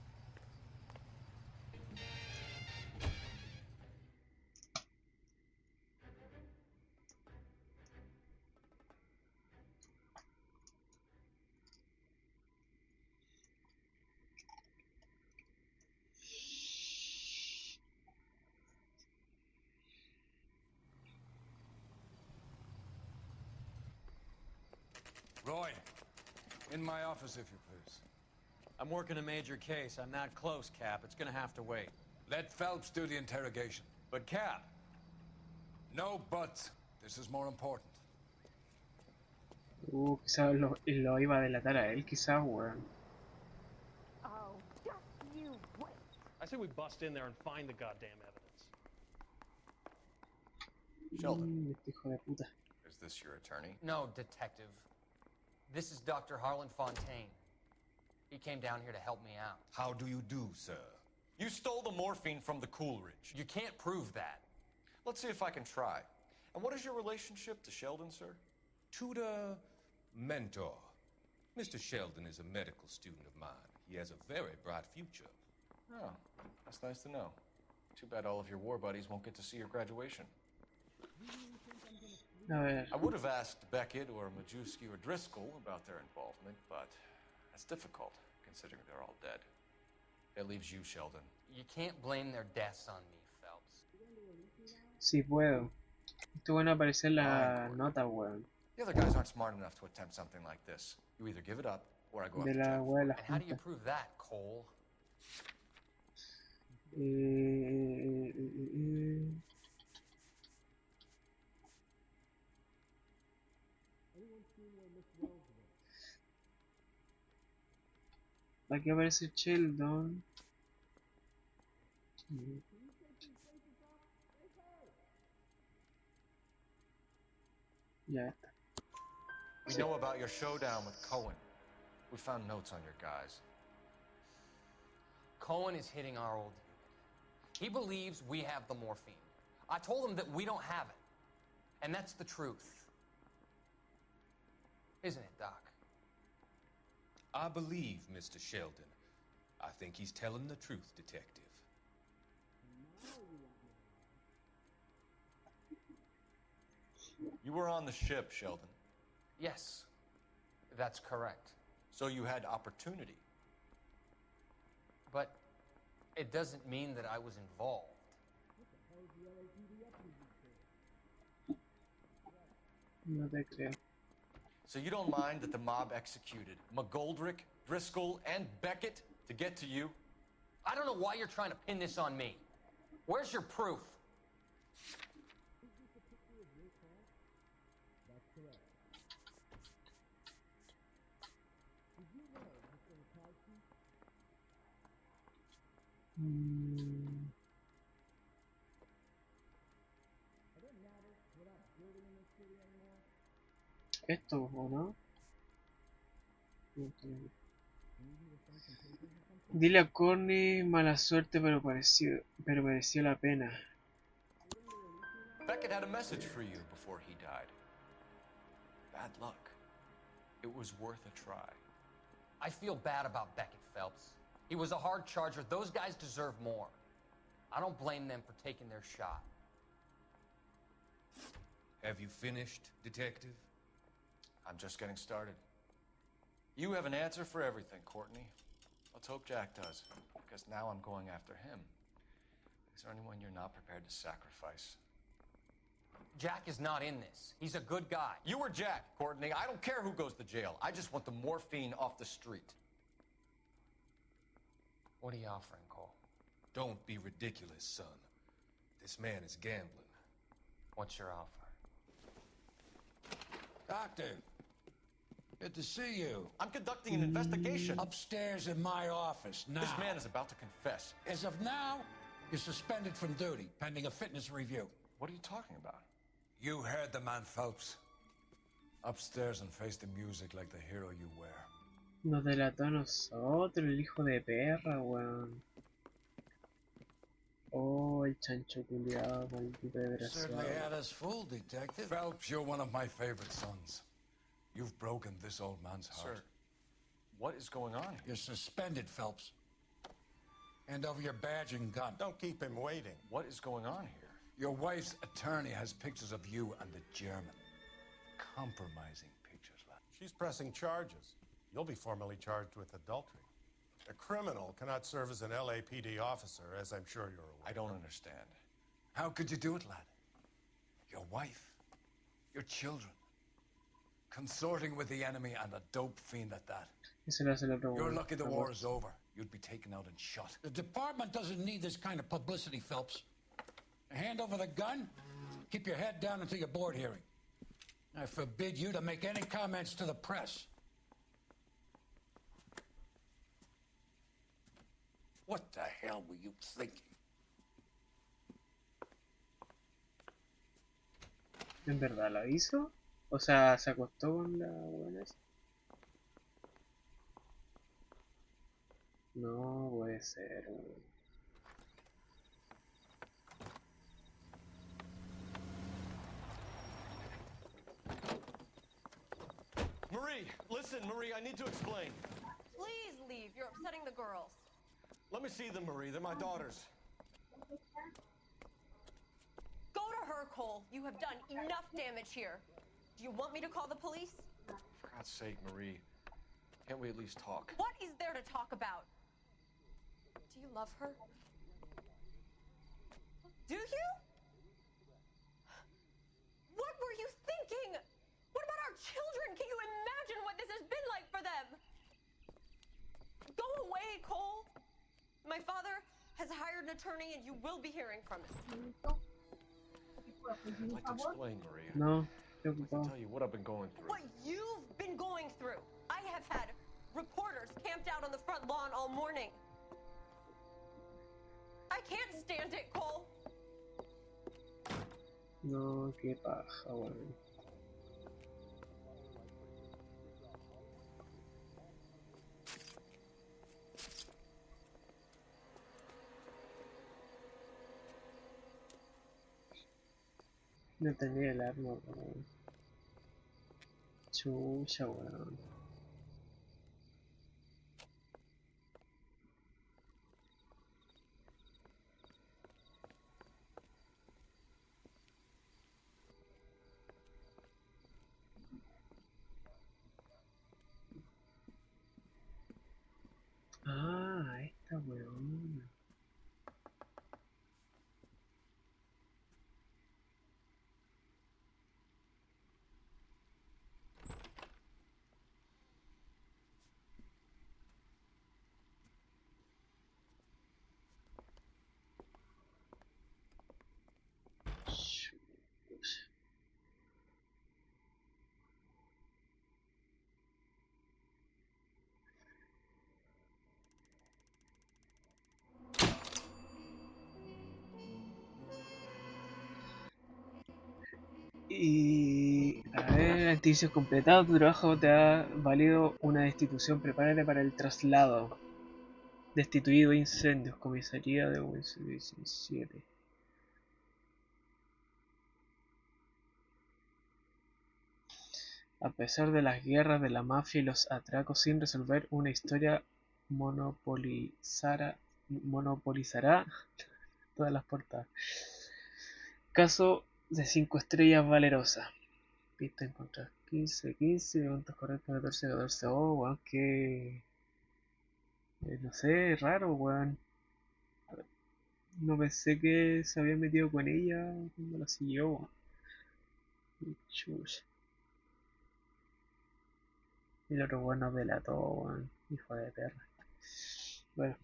Roy, in my office, if you please. I'm working a major case. I'm not close, Cap. It's gonna have to wait. Let Phelps do the interrogation. But, Cap, No buts. This is more important. Quizás lo iba a delatar a él, quizás, weón. Oh, just you wait. I say we bust in there and find the goddamn evidence. Sheldon. Este hijo de puta. Is this your attorney? No, detective. This is Dr. Harlan Fontaine. He came down here to help me out. How do you do, sir? You stole the morphine from the Coolidge. You can't prove that. Let's see if I can try. And what is your relationship to Sheldon, sir? Tutor, mentor. Mr. Sheldon is a medical student of mine. He has a very bright future. Oh, that's nice to know. Too bad all of your war buddies won't get to see your graduation. A ver. I would have asked Beckett or Majewski or Driscoll about their involvement, but that's difficult, considering they're all dead. That leaves you, Sheldon. You can't blame their deaths on me, Phelps. Sí puedo. Esto bueno aparecer la nota, weón. The other guys aren't smart enough to attempt something like this. You either give it up, or I go De after la Jeff. weá de la And how do you junta. prove that, Cole? Aquí aparece Sheldon. Ya está. We know about your showdown with Cohen. We found notes on your guys. Cohen is hitting our old unit. He believes we have the morphine. I told him that we don't have it. And that's the truth. Isn't it, Doc? I believe Mr. Sheldon. I think he's telling the truth, Detective. You were on the ship, Sheldon. Yes, that's correct. So you had opportunity. But it doesn't mean that I was involved. No te creo. So you don't mind that the mob executed McGoldrick, Driscoll, and Beckett to get to you? I don't know why you're trying to pin this on me. Where's your proof? Esto, ¿o no? Dile a Corny mala suerte, pero mereció la pena. Beckett had a message for you before he died. Bad luck. It was worth a try. I feel bad about Beckett, Phelps. He was a hard charger. Those guys deserve more. I don't blame them for taking their shot. Have you finished, Detective? I'm just getting started. You have an answer for everything, Courtney. Let's hope Jack does, because now I'm going after him. Is there anyone you're not prepared to sacrifice? Jack is not in this. He's a good guy. You or Jack, Courtney. I don't care who goes to jail. I just want the morphine off the street. What are you offering, Cole? Don't be ridiculous, son. This man is gambling. What's your offer? Doctor, good to see you. I'm conducting an investigation. Upstairs in my office, now. This man is about to confess. As of now, you're suspended from duty, pending a fitness review. What are you talking about? You heard the man, Phelps. Upstairs and face the music like the hero you were. Nos delató a nosotros, el hijo de perra, weón. Oh, el chancho culiado, maldito Certainly desgraciado. had us fooled, Detective. Phelps, you're one of my favorite sons. You've broken this old man's heart. Sir, what is going on here? You're suspended, Phelps. Hand over your badge and gun. Don't keep him waiting. What is going on here? Your wife's attorney has pictures of you and the German. Compromising pictures, lad. She's pressing charges. You'll be formally charged with adultery. A criminal cannot serve as an LAPD officer, as I'm sure you're aware. I don't understand. How could you do it, lad? Your wife, your children, consorting with the enemy and a dope fiend at that. Ese lo hace el otro, You're weón. lucky the war is over. You'd be taken out and shot. The department doesn't need this kind of publicity, Phelps. Hand over the gun, keep your head down until your board hearing. I forbid you to make any comments to the press. What the hell were you thinking? ¿En verdad lo hizo? O sea, ¿se acostó con la buena esa? No puede ser, weón. Marie, listen, Marie, I need to explain. Please leave. You're upsetting the girls. Let me see them, Marie. They're my daughters. Go to her, Cole. You have done enough damage here. Do you want me to call the police? For God's sake, Marie, can't we at least talk? What is there to talk about? Do you love her? Do you? What were you thinking? What about our children? Can you imagine what this has been like for them? Go away, Cole. My father has hired an attorney and you will be hearing from him. I'd like to explain, Marie. No, I'd like to tell you what I've been going through. What you've been going through. I have had reporters camped out on the front lawn all morning. I can't stand it, Cole. No, qué paja, weón. No tenía el arma, weón. Chucha, weón. Ah, esta weón. Y a ver, actividad completado, tu trabajo te ha valido una destitución, prepárate para el traslado. Destituido incendios, comisaría de 17. A pesar de las guerras de la mafia y los atracos sin resolver, una historia monopolizará todas las portadas. Caso de 5 estrellas valerosa. Pista encontrar 15, preguntas correctas 14. Oh, weón, que... no sé, raro, weón. No pensé que se había metido con ella cuando la siguió, weón. Chucha. Y el otro weón nos delató, weón. Hijo de perra. Bueno.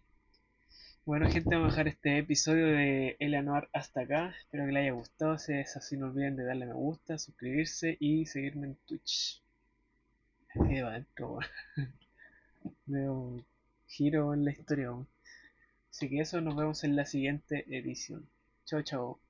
Bueno, gente, vamos a dejar este episodio de NOIRE hasta acá. Espero que les haya gustado. Si es así, no olviden de darle me gusta, suscribirse y seguirme en Twitch. Ahí va adentro, weón. Veo un giro en la historia, weón. Así que eso, nos vemos en la siguiente edición. Chao, chao.